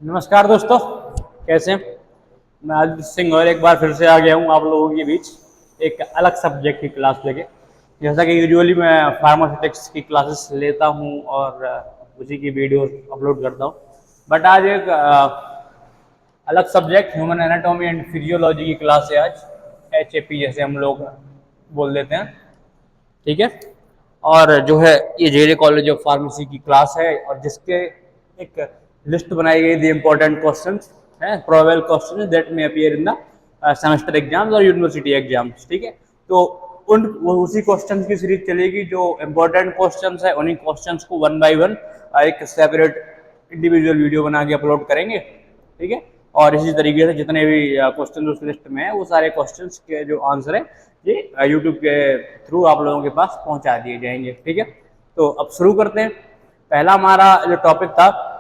नमस्कार दोस्तों, कैसे हैं? मैं आदित्य सिंह और एक बार फिर से आ गया हूँ आप लोगों के बीच एक अलग सब्जेक्ट की क्लास लेके। जैसा कि यूजुअली मैं फार्मास्यूटिक्स की क्लासेस लेता हूँ और उसी की वीडियो अपलोड करता हूँ। बट आज एक अलग subject human anatomy and physiology की क्लास है आज, HAP जैसे हम लोग बोल देते हैं, ठीक है। और जो है ये JJ कॉलेज ऑफ फार्मेसी की क्लास है और जिसके एक लिस्ट बनाई गई थी इम्पोर्टेंट क्वेश्चंस हैं, प्रोबेबल क्वेश्चंस दैट में appear in the semester exams और यूनिवर्सिटी एग्जाम्स, ठीक है। तो उसी क्वेश्चंस की सीरीज चलेगी। जो इम्पोर्टेंट क्वेश्चंस है उन्हीं क्वेश्चंस को वन बाय वन एक सेपरेट इंडिविजुअल वीडियो बना के अपलोड करेंगे, ठीक है। और इसी तरीके से जितने भी क्वेश्चन उस लिस्ट में है वो सारे क्वेश्चंस के जो आंसर है ये यूट्यूब के थ्रू आप लोगों के पास पहुंचा दिए जाएंगे, ठीक है। तो अब शुरू करते हैं। पहला हमारा जो टॉपिक था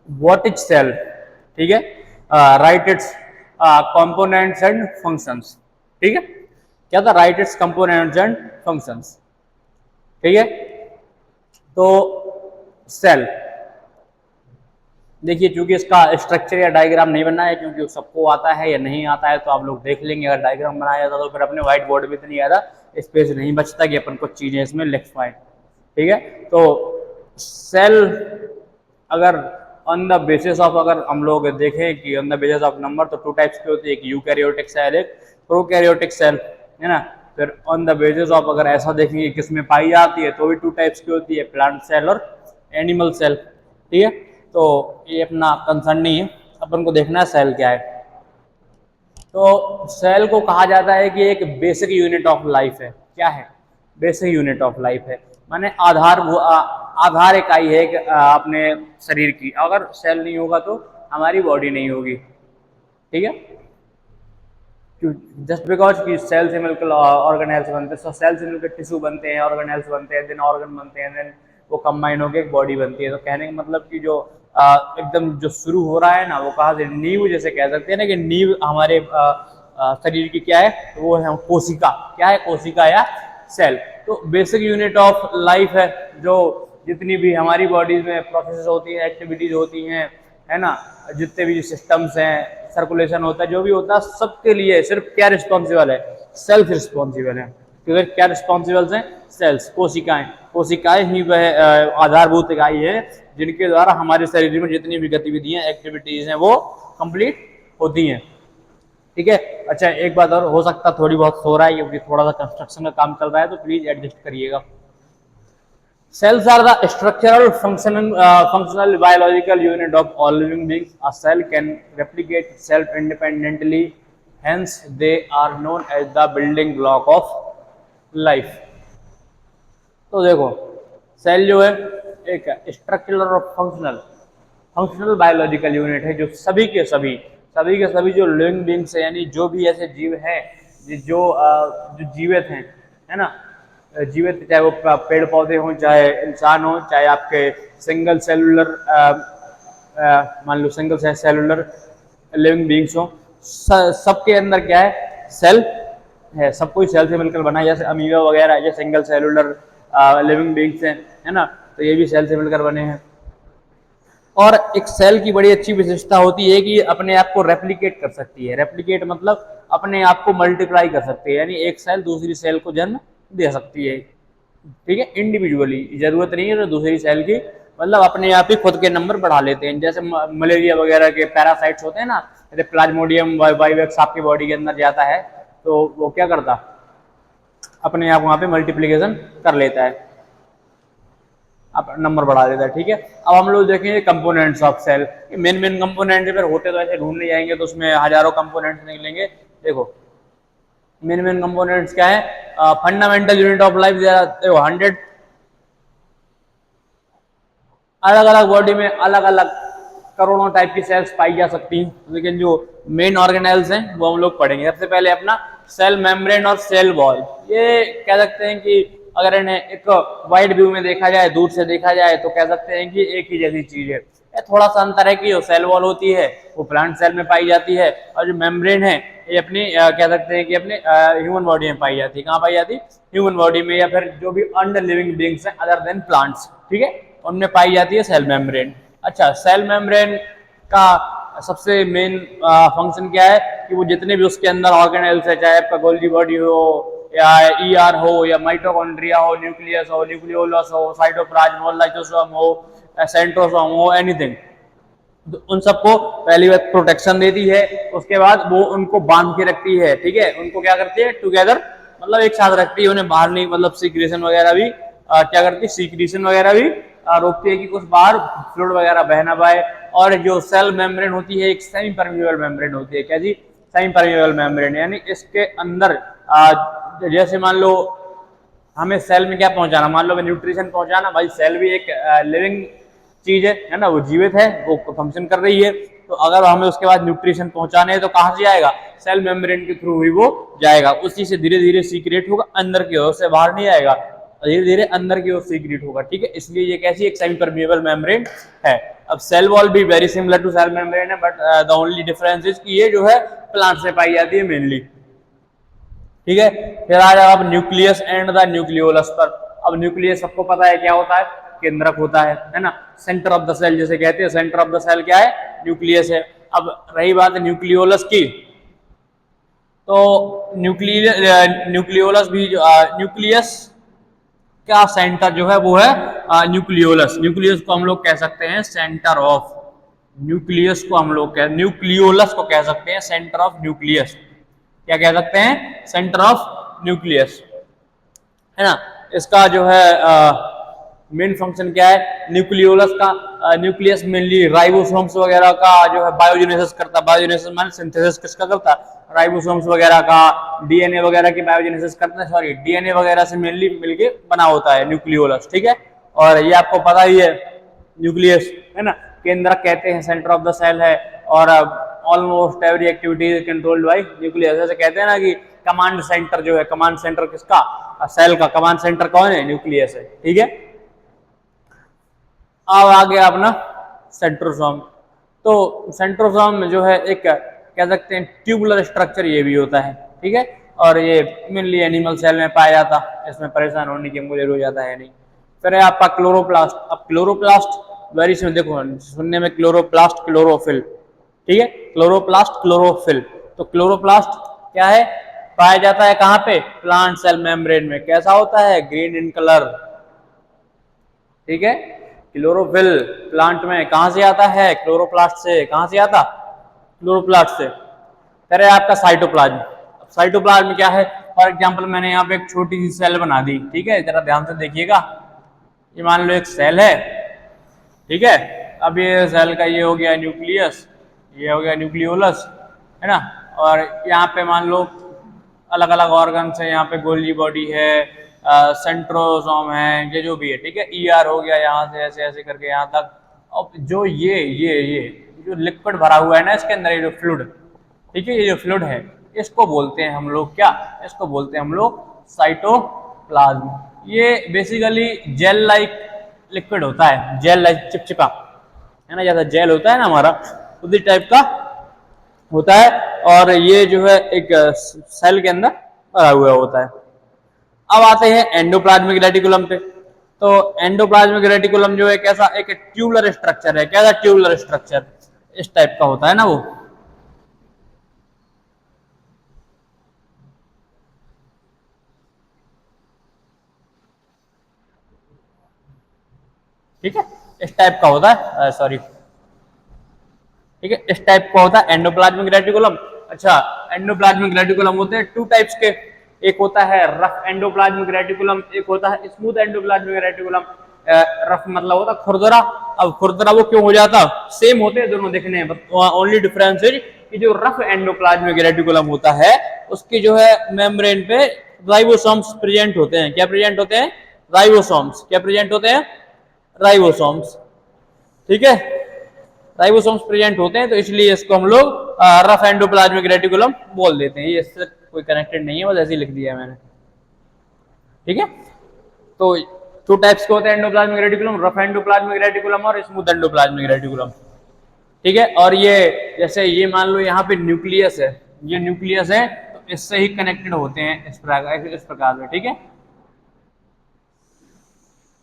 व्हाट इज सेल, ठीक है। Right it's components and functions, ठीक है। क्या था? Right it's components and functions, ठीक है। तो सेल देखिए, चूंकि इसका स्ट्रक्चर या डायग्राम नहीं बना है, क्योंकि सबको आता है या नहीं आता है तो आप लोग देख लेंगे। अगर डायग्राम बनाया जाता तो फिर अपने व्हाइट बोर्ड में इतनी ज़्यादा स्पेस नहीं बचता कि अपन कुछ चीज़ें इसमें लिख पाए, ठीक है। तो सेल अगर ऑन द बेसिस ऑफ, अगर हम लोग देखें कि on the basis of number, तो टू टाइप्स की होती है, एक यूकैरियोटिक सेल, एक प्रोकैरियोटिक सेल, है ना। फिर ऑन द बेसिस ऑफ अगर ऐसा देखेंगे किसमें पाई जाती है तो भी टू टाइप्स की होती है, प्लांट सेल और एनिमल सेल, ठीक है। तो ये अपना कंसर्न नहीं है, अपन को देखना है सेल क्या है। तो सेल को कहा जाता है कि एक बेसिक यूनिट ऑफ लाइफ है। क्या है? बेसिक यूनिट ऑफ लाइफ है, माने आधार इकाई है अपने शरीर की। अगर सेल नहीं होगा तो हमारी बॉडी नहीं होगी, ठीक है। जस्ट बिकॉज कि सेल से मिलकर ऑर्गेनेल्स बनते हैं, सेल से मिलकर टिश्यू बनते हैं, ऑर्गेनेल्स बनते हैं, देन ऑर्गन बनते हैं, देन वो कंबाइन होकर एक बॉडी बनती है। तो कहने का मतलब कि जो एकदम जो शुरू हो रहा है ना, वो कहाँ से, नींव जैसे कह सकते हैं ना, कि नींव हमारे शरीर की क्या है, तो वो है कोशिका। क्या है? कोशिका या सेल। तो बेसिक यूनिट ऑफ लाइफ है, जो जितनी भी हमारी बॉडीज में प्रोसेस होती है, एक्टिविटीज होती हैं, है ना, जितने भी सिस्टम्स हैं, सर्कुलेशन होता है, जो भी होता है, सबके लिए सिर्फ क्या रिस्पॉन्सिबल है? सेल्फ रिस्पॉन्सिबल है। क्योंकि क्या रिस्पॉन्सिबल हैं? सेल्स, कोशिकाएं। कोशिकाएं ही वह आधारभूत इकाई है जिनके द्वारा हमारे शरीर में जितनी भी गतिविधियां, एक्टिविटीज हैं, वो कंप्लीट होती हैं, ठीक है। अच्छा, एक बात और, हो सकता थोड़ी बहुत सो रहा है क्योंकि थोड़ा सा कंस्ट्रक्शन का काम चल रहा है, तो प्लीज एडजस्ट करिएगा। Cells are the structural, functional biological unit of all living beings. A cell can replicate itself independently, hence they are known as the building block of life. तो देखो, सेल जो है एक स्ट्रक्चरल और functional biological unit है, जो सभी के सभी जो लिविंग बींग्स है, यानी जो भी ऐसे जीव हैं जो जीवित हैं, है ना, जीवित, चाहे वो पेड़ पौधे हों, चाहे इंसान हो, चाहे आपके सिंगल सेलुलर मान लो सिंगल सेलुलर लिविंग बींग्स हो, सबके अंदर क्या है? सेल है। सब कोई सेल से मिलकर बना है, जैसे अमीबा वगैरह ये सिंगल सेलुलर लिविंग बींग्स हैं, है ना। तो ये भी सेल से मिलकर बने हैं। और एक सेल की बड़ी अच्छी विशेषता होती है कि अपने आप को रेप्लिकेट कर सकती है। रेप्लिकेट मतलब अपने आप को मल्टीप्लाई कर सकती है, यानी एक सेल दूसरी सेल को जन्म दे सकती है, ठीक है, इंडिविजुअली। जरूरत नहीं है तो दूसरी सेल की, मतलब अपने आप ही खुद के नंबर बढ़ा लेते हैं। जैसे मलेरिया वगैरह के पैरासाइट्स होते हैं ना, जैसे प्लाज्मोडियम वाइवेक्स आपकी बॉडी के अंदर जाता है तो वो क्या करता, अपने आप वहां पे मल्टीप्लीकेशन कर लेता है, आप नंबर बढ़ा देता है, ठीक है। अब हम लोग देखेंगे components of cell. Main component फिर होते तो ऐसे ढूंढने जाएंगे तो उसमें हजारों कंपोनेंट्स निकलेंगे। देखो, मेन कंपोनेंट्स क्या है? फंडामेंटल यूनिट ऑफ लाइफ, देखो 100 अलग अलग बॉडी में अलग अलग करोड़ों टाइप की सेल्स पाई जा सकती हैं, लेकिन जो मेन ऑर्गेनेल्स हैं वो हम लोग पढ़ेंगे। सबसे पहले अपना सेल मेम्ब्रेन और सेल वॉल। ये कह सकते हैं कि अगर इन्हें एक वाइड व्यू में देखा जाए, दूर से देखा जाए, तो कह सकते हैं कि एक ही जैसी चीज है। थोड़ा सा अंतर है कि जो सेल वॉल होती है वो प्लांट सेल में पाई जाती है, और जो मेम्ब्रेन है ये अपनी कह सकते हैं कि अपने ह्यूमन बॉडी में पाई जाती है। कहाँ पाई जाती है? ह्यूमन बॉडी में, या फिर जो भी अंडर लिविंग बींग्स हैं अदर देन प्लांट्स, ठीक है, उनमें पाई जाती है सेल मेम्ब्रेन। अच्छा, सेल मेम्ब्रेन का सबसे मेन फंक्शन क्या है कि वो जितने भी उसके अंदर ऑर्गेनेल्स है, चाहे आपका गोल्गी बॉडी हो या ईआर हो या माइटोकॉन्ड्रिया हो, न्यूक्लियस हो, न्यूक्लियोलस हो, साइटोप्लाज्म हो, लाइसोसोम हो, सेंट्रोसोम हो, एनीथिंग, तो उन सबको पहली बात प्रोटेक्शन देती है, उसके बाद वो उनको बांध के रखती है, ठीक है, उनको क्या करती है टुगेदर, मतलब एक साथ रखती है, उन्हें बाहर नहीं, मतलब सीक्रेशन वगैरह भी क्या करती है, सीक्रेशन वगैरह भी रोकती है कि कुछ बाहर फ्लूइड वगैरह बह ना पाए। और जो सेल मेम्ब्रेन होती है एक सेमी परमेबल मेम्ब्रेन होती है, क्या जी, सेमी परमेबल मेम्ब्रेन, यानी इसके अंदर जैसे मान लो हमें सेल में क्या पहुंचाना, मान लो न्यूट्रिशन पहुंचाना, भाई सेल भी एक लिविंग चीज है ना, वो जीवित है, वो फंक्शन कर रही है, तो अगर हमें उसके बाद न्यूट्रिशन पहुंचाने हैं तो कहां से आएगा, सेल मेम्ब्रेन के थ्रू ही वो जाएगा, उसी से धीरे धीरे सीक्रेट होगा अंदर की ओर, से बाहर नहीं आएगा, धीरे धीरे अंदर की ओर सीक्रेट होगा, ठीक है, इसलिए ये कैसी एक सेमी परमेबल मेम्ब्रेन है। अब सेल वॉल भी very similar to cell membrane है, but the only difference is कि ये जो है प्लांट से पाई जाती है मेनली, ठीक है। फिर आ जाओ अब न्यूक्लियस एंड द न्यूक्लियोलस पर। अब न्यूक्लियस सबको पता है क्या होता है, केंद्रक होता है ना, सेंटर ऑफ द सेल जिसे कहते हैं, सेंटर ऑफ द सेल क्या है, न्यूक्लियस है। अब रही बात न्यूक्लियोलस की, तो न्यूक्लियोलस भी न्यूक्लियस का सेंटर जो है वो है न्यूक्लियोलस, न्यूक्लियस को हम लोग कह सकते हैं सेंटर ऑफ, न्यूक्लियस को हम लोग न्यूक्लियोलस को कह सकते हैं सेंटर ऑफ न्यूक्लियस, क्या कह सकते हैं, सेंटर ऑफ न्यूक्लियस, है ना। इसका जो है मेन फंक्शन क्या है, न्यूक्लियोलस का न्यूक्लियस मेनली राइबोसोम्स वगैरह का जो है बायोजेनेसिस करता है, बायोजेनेसिस माने सिंथेसिस किसका करता है, राइबोसोम्स वगैरह का, डीएनए वगैरह की बायोजेनेसिस करता है, सॉरी डीएनए वगैरह से मेनली मिलके बना होता है न्यूक्लियोलस, ठीक है। और ये आपको पता ही है न्यूक्लियस, है ना, केंद्रक कहते हैं, सेंटर ऑफ द सेल है, और almost every activity is controlled by nucleus, जैसे कहते हैं ना कि कमांड सेंटर जो है, कमांड सेंटर किसका, सेल का कमांड सेंटर कौन है, न्यूक्लियस है, ठीक है। अब आ गया अपना सेंट्रोसोम, तो सेंट्रोसोम जो है एक कह सकते हैं ट्यूबुलर स्ट्रक्चर ये भी होता है, ठीक है, और ये मेनली एनिमल सेल में पाया जाता, इसमें परेशान होने की हमको जरूरत जाता है नहीं। फिर है आपका क्लोरोप्लास्ट। अब क्लोरोप्लास्ट वेरी सिंपल, देखो सुनने में क्लोरोप्लास्ट क्लोरोफिल, ठीक है, क्लोरोप्लास्ट क्लोरोफिल, तो क्लोरोप्लास्ट क्या है, पाया जाता है कहां पे, प्लांट सेल मेम्ब्रेन में, कैसा होता है, ग्रीन इन कलर, ठीक है। क्लोरोफिल प्लांट में कहां से आता है, क्लोरोप्लास्ट से, कहां से आता, क्लोरोप्लास्ट से। फिर है आपका साइटोप्लाज्म। अब साइटोप्लाज्म क्या है, फॉर एग्जांपल मैंने यहाँ पे एक छोटी सी सेल बना दी, ठीक है, जरा ध्यान से देखिएगा, ये मान लो एक सेल है, ठीक है, अब ये सेल का ये हो गया न्यूक्लियस, ये हो गया न्यूक्लियोलस, है ना, और यहाँ पे मान लो अलग अलग ऑर्गन्स है, यहाँ पे गोल्गी बॉडी है, सेंट्रोसोम है, ये जो भी है, ठीक है, ईआर हो गया यहाँ से ऐसे ऐसे करके यहाँ तक। अब जो ये जो लिक्विड भरा हुआ है ना इसके अंदर, ये जो फ्लूइड, ठीक है, ये जो फ्लूइड है इसको बोलते हैं हम लोग क्या, इसको बोलते हैं हम लोग साइटोप्लाज्म। ये बेसिकली जेल लाइक लिक्विड होता है, जेल लाइक चिपचिपा, है ना, जैसा जेल होता है ना हमारा, उसी टाइप का होता है, और ये जो है एक सेल के अंदर भरा हुआ होता है। अब आते हैं एंडोप्लाज्मिक रेटिकुलम पे। तो एंडोप्लाज्मिक रेटिकुलम जो है कैसा, एक ट्यूबुलर स्ट्रक्चर है, कैसा ट्यूबुलर स्ट्रक्चर, इस टाइप का होता है ना वो, ठीक है, इस टाइप का होता है, सॉरी, ठीक है, इस टाइप का होता है एंडोप्लाज्मिक रेटिकुलम। अच्छा, एंडोप्लाज्मिक रेटिकुलम होते हैं टू टाइप्स के, एक होता है रफ एंडोप्लाज्मिक रेटिकुलम, एक होता है स्मूथ एंडोप्लाज्मिक रेटिकुलम। रफ मतलब होता खुरदरा। अब खुरदरा वो क्यों हो जाता, सेम होते हैं दोनों दिखने में, ओनली डिफरेंस इज कि जो रफ एंडोप्लाज्मिक रेटिकुलम होता है उसकी जो है मेम्ब्रेन पे राइबोसोम्स प्रेजेंट होते हैं, क्या प्रेजेंट होते हैं, राइबोसोम्स, क्या प्रेजेंट होते हैं, राइबोसोम्स, ठीक है, राइबोसोम्स प्रेजेंट होते हैं, तो इसलिए इसको हम लोग रफ एंडोप्लाज्मिक रेटिकुलम बोल देते हैं, ये इससे कोई कनेक्टेड नहीं है, बस ऐसे ही लिख दिया है मैंने, ठीक है। तो टू टाइप्स के होते हैं endoplasmic reticulum, rough endoplasmic reticulum और स्मूथ एंडोप्लाज्मिक रेटिकुलम, ठीक है। और ये जैसे ये मान लो यहाँ पे न्यूक्लियस है, ये न्यूक्लियस है, तो इससे ही कनेक्टेड होते हैं इस प्रकार से, ठीक है,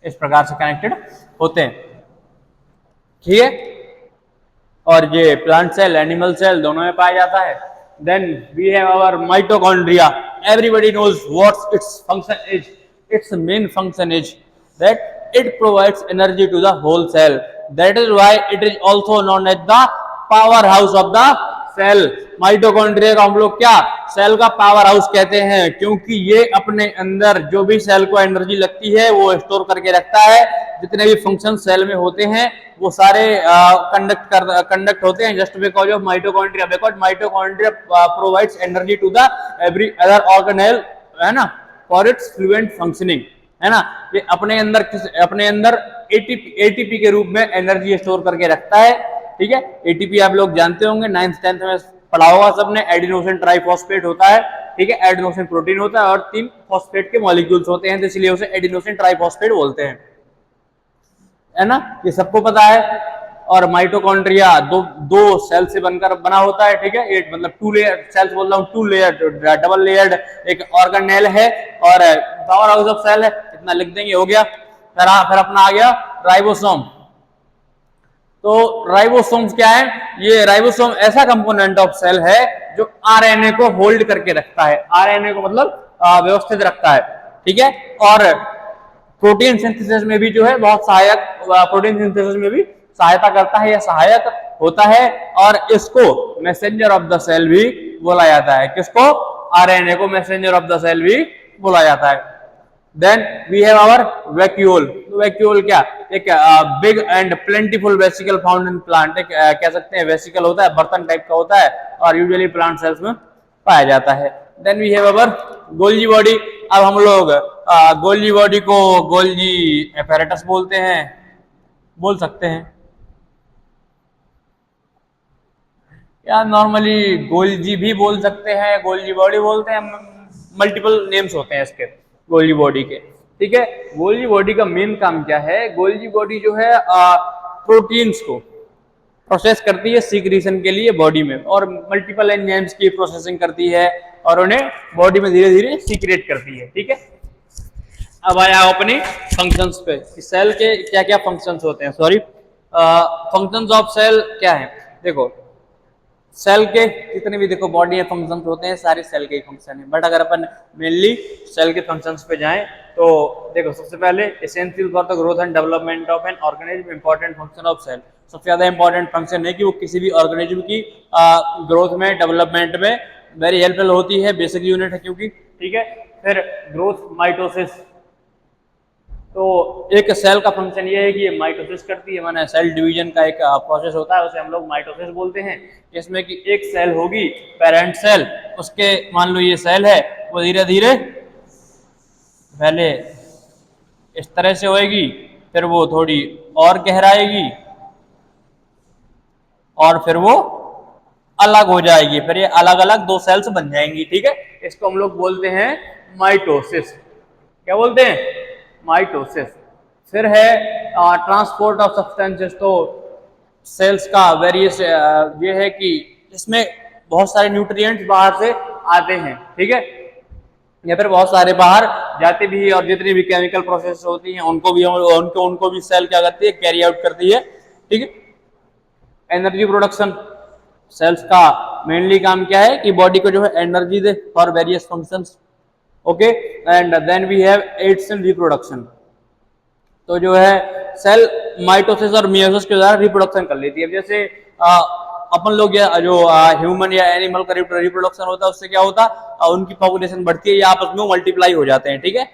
इस प्रकार से कनेक्टेड होते हैं, ठीक है। और ये प्लांट सेल, एनिमल सेल दोनों में पाया जाता है। Then we have our mitochondria. Everybody knows what its function is. Its main function is that it provides energy to the whole cell. That is why it is also known as the power house of the cell. Mitochondria को हम लोग क्या cell का power house कहते हैं, क्योंकि ये अपने अंदर जो भी सेल को एनर्जी लगती है वो स्टोर करके रखता है। जितने भी फंक्शन सेल में होते हैं वो सारे कंडक्ट होते हैं just because of mitochondria, because mitochondria provides energy to the every other organelle, है ना, फॉर इट्स फ्लुएंट फंक्शनिंग, है ना। ये अपने अंदर एटीपी के रूप में एनर्जी स्टोर करके रखता है, ठीक है। एटीपी आप लोग जानते होंगे, 9th 10th में पढ़ा होगा सबने। एडिनोसिन ट्राइफॉस्फेट होता है, ठीक है। एडिनोसिन प्रोटीन होता है और 3 फॉस्फेट के मॉलिक्यूल्स होते हैं, तो इसलिए उसे एडिनोसिन ट्राइफॉस्फेट बोलते हैं, है ना, ये सबको पता है। और माइटोकॉन्ड्रिया दो सेल से बनकर बना होता है, ठीक है। एक मतलब 2 लेयर सेल्स बोल रहा हूँ, 2 लेयर डबल लेयर्ड एक ऑर्गेनेल है और पावर हाउस ऑफ सेल है। इतना लिख देंगे, हो गया। फिर अपना आ गया राइबोसोम। तो राइबोसोम्स क्या है? ये राइबोसोम ऐसा कंपोनेंट ऑफ सेल है जो आरएनए को होल्ड करके रखता है। आरएनए को मतलब व्यवस्थित रखता है, ठीक है। और प्रोटीन सिंथेसिस में भी जो है बहुत सहायक, प्रोटीन सिंथेसिस में भी सहायता करता है या सहायक होता है। और इसको मैसेंजर ऑफ द सेल भी बोला जाता है। किसको? आरएनए को मैसेंजर ऑफ द सेल भी बोला जाता है। Then we have our vacuole. Vacuole क्या? एक big and plentiful vesicle found in plant. एक कह सकते हैं वेसिकल होता है, बर्तन टाइप का होता है और यूजुअली प्लांट सेल्स में पाया जाता है। Then we have our Golgi body. अब हम लोग गोल्जी बॉडी को गोल्जी एपैरेटस बोलते हैं, बोल सकते हैं या नॉर्मली गोल्जी भी बोल सकते हैं, गोल्जी बॉडी बोलते हैं। मल्टीपल नेम्स होते हैं इसके गोल्जी बॉडी के, ठीक है। गोल्जी बॉडी का मेन काम क्या है? गोल्जी बॉडी जो है प्रोटीन्स को प्रोसेस करती है सीक्रेशन के लिए बॉडी में, और मल्टीपल एंजाइम्स की प्रोसेसिंग करती है और उन्हें बॉडी में धीरे धीरे सीक्रेट करती है, ठीक है। अब आया अपने फंक्शंस पे, सेल के क्या क्या फंक्शंस होते हैं। सॉरी, फंक्शंस ऑफ सेल क्या है? देखो, सेल के जितने भी देखो बॉडी में फंक्शंस होते हैं सारे सेल के ही फंक्शन है। बट अगर अपन मेनली सेल के फंक्शंस पे जाएं तो देखो, सबसे पहले essential for the growth and development of an organism, important function of cell. सबसे ज्यादा इंपॉर्टेंट फंक्शन है कि वो किसी भी ऑर्गेनिज्म की ग्रोथ में, डेवलपमेंट में वेरी हेल्पफुल होती है, बेसिक यूनिट है क्योंकि, ठीक है। फिर ग्रोथ, माइटोसिस। तो एक सेल का फंक्शन ये है कि ये माइटोसिस करती है, माने सेल डिवीजन का एक प्रोसेस होता है, उसे हम लोग माइटोसिस बोलते हैं। इसमें कि एक सेल होगी पेरेंट सेल, उसके मान लो ये सेल है, वो धीरे धीरे पहले इस तरह से होएगी, फिर वो थोड़ी और गहराएगी और फिर वो अलग हो जाएगी, फिर ये अलग अलग 2 सेल्स बन जाएंगी, ठीक है। इसको हम लोग बोलते हैं माइटोसिस। क्या बोलते हैं? माइटोसिस। फिर है ट्रांसपोर्ट ऑफ सब्सटेंसेस। तो सेल्स का वेरियस ये है कि इसमें बहुत सारे न्यूट्रिएंट्स बाहर से आते हैं, ठीक है, या फिर बहुत सारे बाहर जाते भी है, और जितनी भी केमिकल प्रोसेस होती हैं उनको भी सेल क्या करती है? कैरी आउट करती है, ठीक है। Energy production. सेल्स का मेनली काम क्या है कि बॉडी को जो है एनर्जी दे for various functions, okay. And then we have aids in reproduction. तो जो है सेल माइटोसिस और मियोसिस के द्वारा रिप्रोडक्शन कर लेती है। जैसे अपन लोग जो ह्यूमन या एनिमल का रिप्रोडक्शन होता है, उससे क्या होता है? उनकी पॉपुलेशन बढ़ती है या आपस में मल्टीप्लाई हो जाते हैं, ठीक है।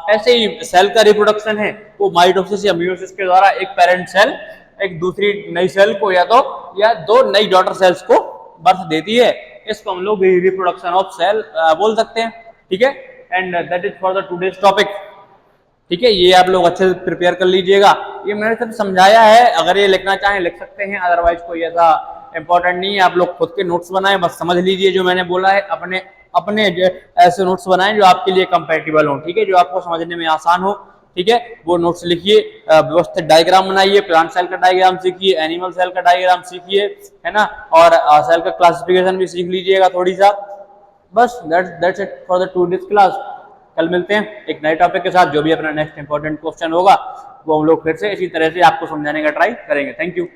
ऐसे ही सेल का रिप्रोडक्शन है वो माइटोसिस या मियोसिस के द्वारा एक पेरेंट सेल एक दूसरी नई सेल को या 2 नई डॉटर सेल्स को बर्थ देती है। इसको हम लोग रिप्रोडक्शन ऑफ सेल बोल सकते हैं, ठीक है। And that is for the today's topic, ठीक है। ये आप लोग अच्छे से प्रिपेयर कर लीजिएगा। ये मैंने सब समझाया है, अगर ये लिखना चाहें लिख सकते हैं, अदरवाइज कोई ऐसा इंपॉर्टेंट नहीं है। आप लोग खुद के नोट्स बनाएं, बस समझ लीजिए जो मैंने बोला है, अपने ऐसे नोट्स बनाएं जो आपके लिए कंपैटिबल हो, ठीक है, जो आपको समझने में आसान हो, ठीक है। वो नोट्स लिखिए, व्यवस्थित डायग्राम बनाइए, प्लांट सेल का डायग्राम सीखिए, एनिमल सेल का डायग्राम सीखिए, है ना, और सेल का क्लासिफिकेशन भी सीख लीजिएगा थोड़ी सा। बस that's it for the today's class. कल मिलते हैं एक नए टॉपिक के साथ। जो भी अपना नेक्स्ट इंपॉर्टेंट क्वेश्चन होगा वो हम लोग फिर से इसी तरह से आपको समझाने का ट्राई करेंगे। Thank you.